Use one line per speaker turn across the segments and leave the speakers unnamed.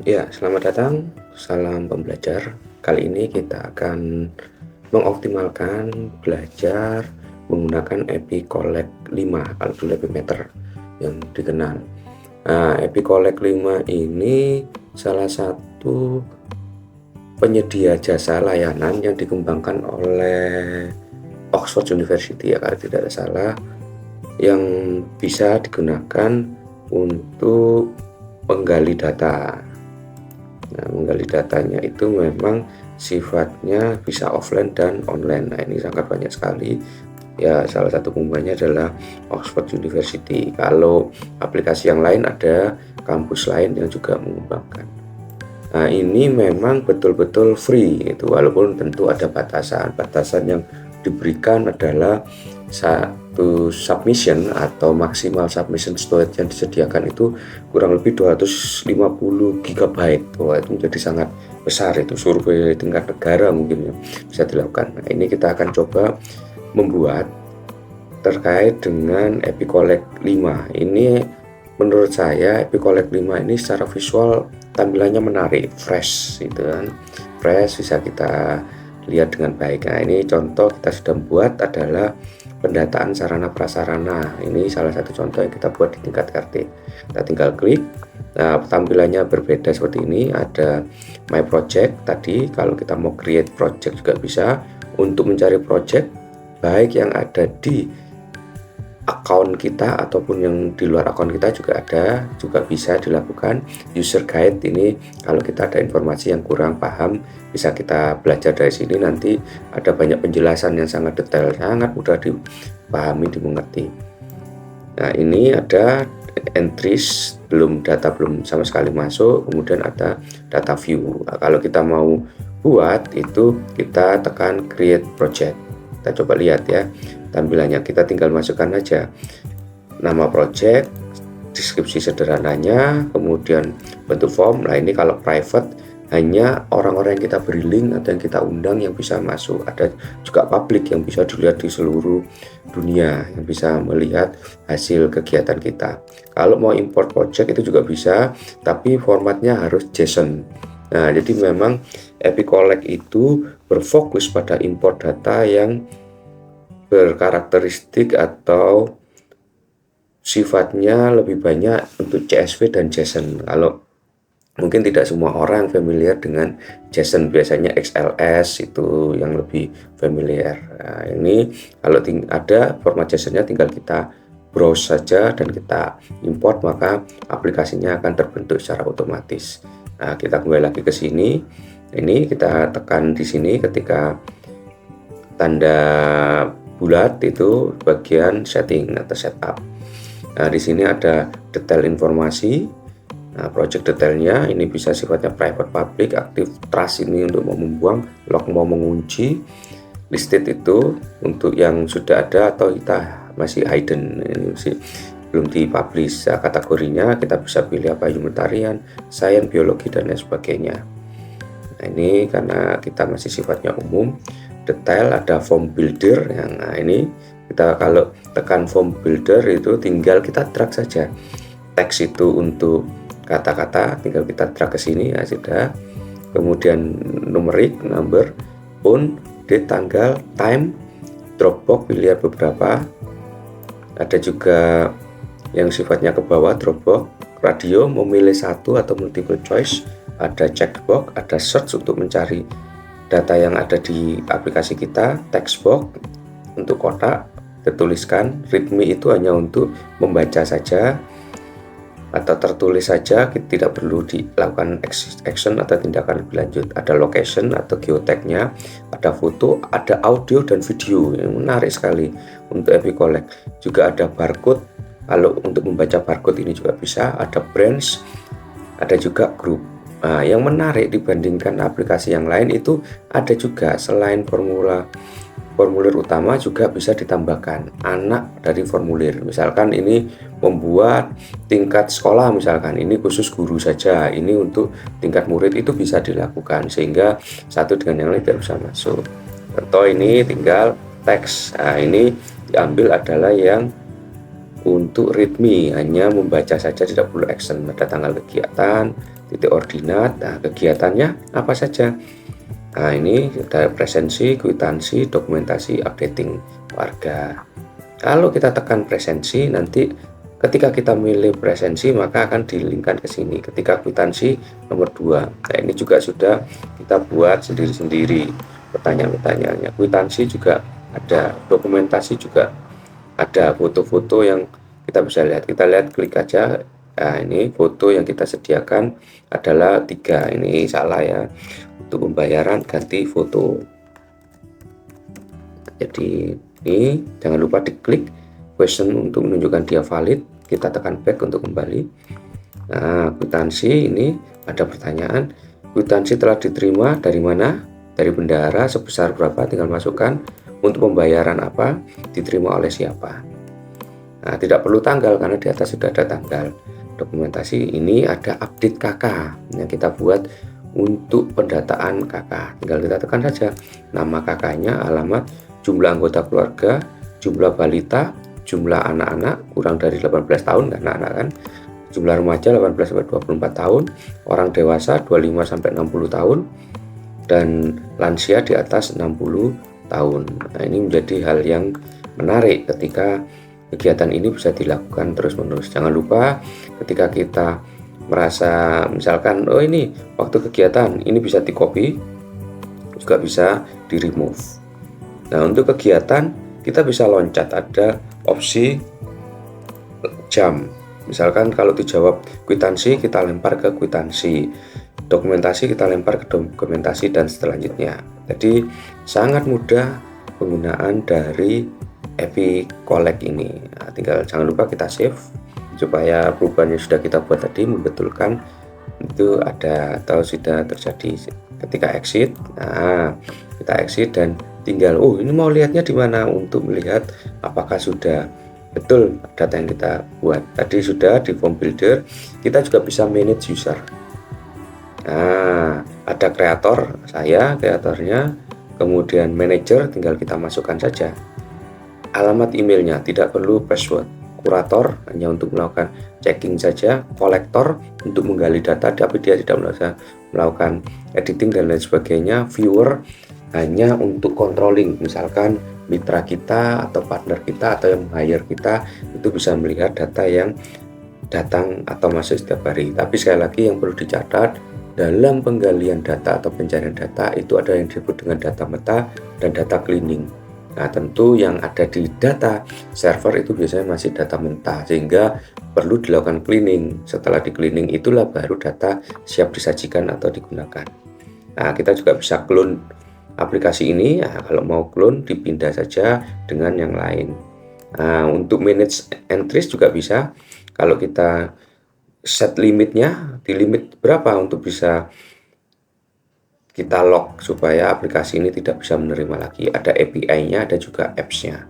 Ya, selamat datang, salam pembelajar. Kali ini kita akan mengoptimalkan belajar menggunakan EpiCollect 5 kalkulator yang dikenal. Nah, EpiCollect 5 ini salah satu penyedia jasa layanan yang dikembangkan oleh Oxford University, ya kalau tidak salah, yang bisa digunakan untuk menggali data. Nah, menggali datanya itu memang sifatnya bisa offline dan online. Nah, ini sangat banyak sekali. Ya, salah satu pembawanya adalah Oxford University. Kalau aplikasi yang lain ada kampus lain yang juga mengembangkan. Nah, ini memang betul-betul free itu, walaupun tentu ada batasan. Batasan yang diberikan adalah satu submission atau maksimal submission storage yang disediakan itu kurang lebih 250 GB. Wah, itu menjadi sangat besar, itu survei tingkat negara mungkin ya bisa dilakukan. Nah, ini kita akan coba membuat terkait dengan EpiCollect 5. Ini menurut saya EpiCollect 5 ini secara visual tampilannya menarik, fresh gitu kan. Fresh, bisa kita lihat dengan baik. Nah, ini contoh kita sudah buat adalah pendataan sarana prasarana. Ini salah satu contoh yang kita buat di tingkat RT. Kita tinggal klik. Nah, tampilannya berbeda seperti ini. Ada My Project tadi. Kalau kita mau create project juga bisa. Untuk mencari project baik yang ada di akun kita ataupun yang di luar akun kita juga bisa dilakukan. User guide ini kalau kita ada informasi yang kurang paham bisa kita belajar dari sini. Nanti ada banyak penjelasan yang sangat detail, sangat mudah dipahami, dimengerti. Nah, ini ada entries, data belum sama sekali masuk, kemudian ada data view. Nah, kalau kita mau buat itu kita tekan create project. Kita coba lihat ya tampilannya. Kita tinggal masukkan aja nama project, deskripsi sederhananya, kemudian bentuk form. Nah, ini kalau private hanya orang-orang yang kita beri link atau yang kita undang yang bisa masuk. Ada juga public yang bisa dilihat di seluruh dunia, yang bisa melihat hasil kegiatan kita. Kalau mau import project itu juga bisa, tapi formatnya harus JSON. Nah, jadi memang EpiCollect itu berfokus pada import data yang berkarakteristik atau sifatnya lebih banyak untuk CSV dan JSON. Kalau mungkin tidak semua orang familiar dengan JSON, biasanya XLS itu yang lebih familiar. Nah, ini kalau ada format JSON-nya tinggal kita browse saja dan kita import, maka aplikasinya akan terbentuk secara otomatis. Nah, kita kembali lagi ke sini. Ini kita tekan di sini ketika tanda bulat itu bagian setting atau setup. Nah, di sini ada detail informasi. Nah, project detailnya ini bisa sifatnya private, public, active, trust ini untuk mau membuang, lock mau mengunci, listed itu untuk yang sudah ada atau kita masih hidden, ini masih belum dipublish. Nah, kategorinya kita bisa pilih apa, humanitarian, sains, biologi dan lain sebagainya. Nah, ini karena kita masih sifatnya umum. Detail ada form builder yang ini kita kalau tekan form builder itu tinggal kita drag saja teks itu untuk kata-kata, tinggal kita drag ke sini ya sudah. Kemudian numerik, number, phone, date, tanggal, time, Dropbox pilihan beberapa. Ada juga yang sifatnya ke bawah Dropbox, radio memilih satu atau multiple choice, ada checkbox, ada search untuk mencari data yang ada di aplikasi kita, text box untuk kotak tertuliskan, readme itu hanya untuk membaca saja atau tertulis saja, tidak perlu dilakukan action atau tindakan lebih lanjut. Ada location atau geotagnya, ada foto, ada audio dan video. Yang menarik sekali untuk EpiCollect. Juga ada barcode, kalau untuk membaca barcode ini juga bisa. Ada branch, ada juga grup. Nah, yang menarik dibandingkan aplikasi yang lain itu ada juga selain formulir utama juga bisa ditambahkan anak dari formulir. Misalkan ini membuat tingkat sekolah, misalkan ini khusus guru saja, ini untuk tingkat murid, itu bisa dilakukan sehingga satu dengan yang lain tidak bisa masuk. Contoh ini tinggal teks. Nah, ini diambil adalah yang untuk readme, hanya membaca saja, tidak perlu action. Ada tanggal kegiatan, titik ordinat. Nah, kegiatannya apa saja? Nah, ini ada presensi, kwitansi, dokumentasi, updating warga. Kalau kita tekan presensi, nanti ketika kita milih presensi maka akan dilingkan ke sini. Ketika kwitansi nomor 2. Nah, ini juga sudah kita buat sendiri-sendiri pertanyaan-pertanyaannya. Kwitansi juga ada, dokumentasi juga ada, foto-foto yang kita bisa lihat. Kita lihat, klik aja. Nah, ini foto yang kita sediakan adalah 3. Ini salah ya. Untuk pembayaran ganti foto. Jadi ini jangan lupa diklik question untuk menunjukkan dia valid. Kita tekan back untuk kembali. Nah, kwitansi ini ada pertanyaan, kwitansi telah diterima dari mana? Dari bendahara, sebesar berapa? Tinggal masukkan. Untuk pembayaran apa? Diterima oleh siapa? Nah, tidak perlu tanggal karena di atas sudah ada tanggal. Dokumentasi ini ada update KK yang kita buat untuk pendataan KK. Tinggal kita tekan saja nama KK-nya, alamat, jumlah anggota keluarga, jumlah balita, jumlah anak-anak kurang dari 18 tahun karena anak kan, jumlah remaja 18 sampai 24 tahun, orang dewasa 25 sampai 60 tahun, dan lansia di atas 60 tahun. Nah, ini menjadi hal yang menarik ketika kegiatan ini bisa dilakukan terus-menerus. Jangan lupa ketika kita merasa misalkan, oh ini waktu kegiatan ini bisa di copy, juga bisa di remove. Nah, untuk kegiatan kita bisa loncat, ada opsi jam. Misalkan kalau dijawab kwitansi, kita lempar ke kwitansi, dokumentasi kita lempar ke dokumentasi, dan selanjutnya. Jadi sangat mudah penggunaan dari EpiCollect ini. Nah, tinggal jangan lupa kita save supaya perubahan yang sudah kita buat tadi membetulkan itu ada atau sudah terjadi. Ketika exit, nah kita exit dan tinggal, oh ini mau lihatnya di mana untuk melihat apakah sudah betul data yang kita buat. Tadi sudah di form builder, kita juga bisa manage user. Nah, ada kreator, saya kreatornya, kemudian manager, tinggal kita masukkan saja alamat emailnya, tidak perlu password. Kurator hanya untuk melakukan checking saja, kolektor untuk menggali data tapi dia tidak melakukan editing dan lain sebagainya, viewer hanya untuk controlling, misalkan mitra kita atau partner kita atau yang hire kita itu bisa melihat data yang datang atau masuk setiap hari. Tapi sekali lagi yang perlu dicatat, dalam penggalian data atau pencarian data itu ada yang disebut dengan data meta dan data cleaning. Nah, tentu yang ada di data server itu biasanya masih data mentah, sehingga perlu dilakukan cleaning. Setelah di cleaning itulah baru data siap disajikan atau digunakan. Nah, kita juga bisa clone aplikasi ini. Nah, kalau mau clone dipindah saja dengan yang lain. Nah, untuk manage entries juga bisa. Kalau kita set limitnya, di limit berapa untuk bisa kita lock supaya aplikasi ini tidak bisa menerima lagi. Ada API-nya, ada juga apps-nya.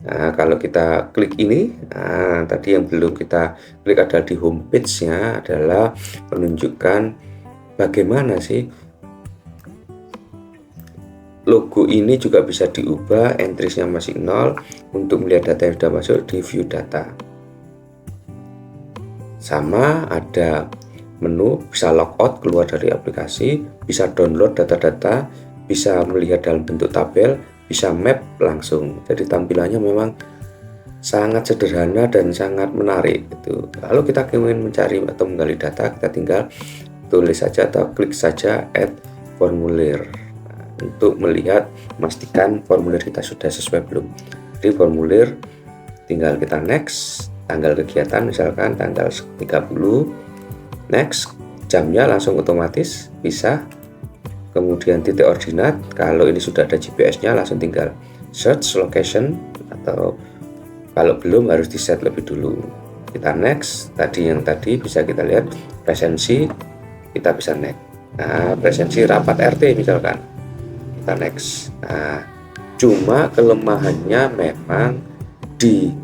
Nah, kalau kita klik ini, nah, tadi yang belum kita klik adalah di homepage-nya adalah menunjukkan bagaimana sih logo ini juga bisa diubah, entries-nya masih 0 untuk melihat data yang sudah masuk di view data. Sama ada menu, bisa logout keluar dari aplikasi, bisa download data-data, bisa melihat dalam bentuk tabel, bisa map langsung. Jadi tampilannya memang sangat sederhana dan sangat menarik gitu. Kalau kita ingin mencari atau menggali data, kita tinggal tulis saja atau klik saja add formulir untuk melihat, memastikan formulir kita sudah sesuai belum. Di formulir tinggal kita next, tanggal kegiatan misalkan tanggal 30, next, jamnya langsung otomatis bisa, kemudian titik ordinat, kalau ini sudah ada GPS-nya langsung tinggal search location, atau kalau belum harus di set lebih dulu. Kita next, yang tadi bisa kita lihat presensi, kita bisa next. Nah, presensi rapat RT misalkan, kita next. Nah, cuma kelemahannya memang di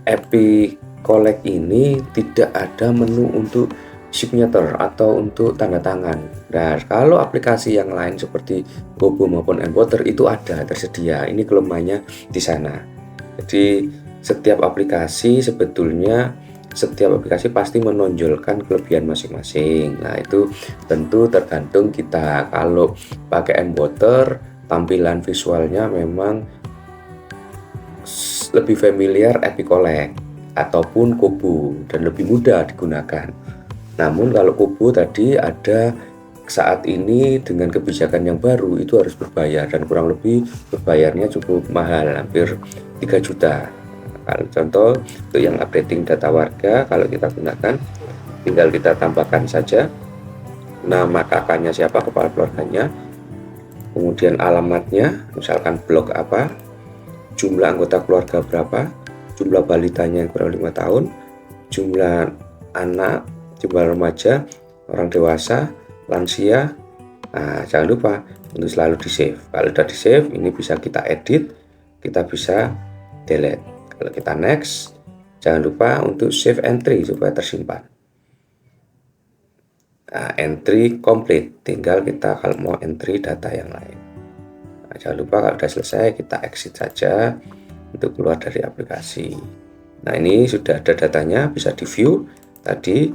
EpiCollect ini tidak ada menu untuk signature atau untuk tanda tangan. Nah, kalau aplikasi yang lain seperti Bobo maupun Encoder itu ada tersedia. Ini kelemahannya di sana. Jadi setiap aplikasi sebetulnya setiap aplikasi pasti menonjolkan kelebihan masing-masing. Nah, itu tentu tergantung kita. Kalau pakai Mwater, tampilan visualnya memang lebih familiar Epicollect ataupun Kobo dan lebih mudah digunakan. Namun kalau Kobo tadi ada saat ini dengan kebijakan yang baru itu harus berbayar, dan kurang lebih berbayarnya cukup mahal, hampir 3 juta. Kalau contoh untuk yang updating data warga, kalau kita gunakan tinggal kita tambahkan saja nama kakaknya siapa, kepala keluarganya, kemudian alamatnya, misalkan blok apa, jumlah anggota keluarga berapa, jumlah balitanya yang kurang 5 tahun, jumlah anak, jumlah remaja, orang dewasa, lansia. Nah, jangan lupa untuk selalu di save. Kalau sudah di save, ini bisa kita edit, kita bisa delete. Kalau kita next, jangan lupa untuk save entry supaya tersimpan. Nah, entry complete, tinggal kita kalau mau entry data yang lain. Nah, jangan lupa kalau sudah selesai kita exit saja untuk keluar dari aplikasi. Nah, ini sudah ada datanya, bisa di view tadi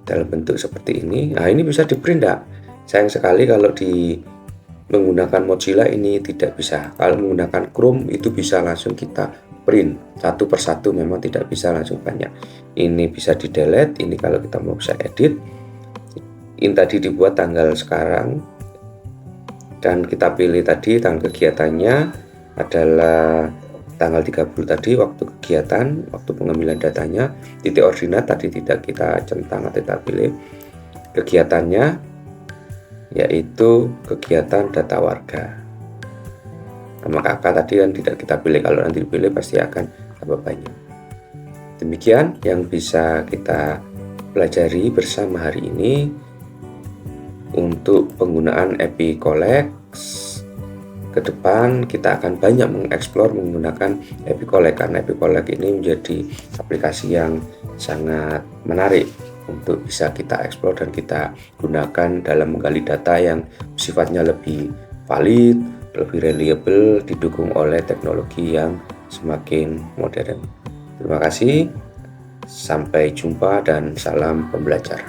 dalam bentuk seperti ini. Nah, ini bisa di print enggak? Sayang sekali kalau di menggunakan Mozilla ini tidak bisa. Kalau menggunakan Chrome itu bisa langsung kita print satu persatu, memang tidak bisa langsung banyak. Ini bisa di delete, ini kalau kita mau bisa edit. Ini tadi dibuat tanggal sekarang, dan kita pilih tadi tanggal kegiatannya adalah tanggal 30 tadi waktu kegiatan, waktu pengambilan datanya. Titik ordinat tadi tidak kita centang atau kita pilih. Kegiatannya yaitu kegiatan data warga. Nama kakak tadi kan tidak kita pilih, kalau nanti dipilih pasti akan tambah banyak. Demikian yang bisa kita pelajari bersama hari ini untuk penggunaan Epicollect. Ke depan kita akan banyak mengeksplor menggunakan Epicollect, karena Epicollect ini menjadi aplikasi yang sangat menarik untuk bisa kita eksplor dan kita gunakan dalam menggali data yang sifatnya lebih valid, lebih reliable, didukung oleh teknologi yang semakin modern. Terima kasih, sampai jumpa dan salam pembelajar.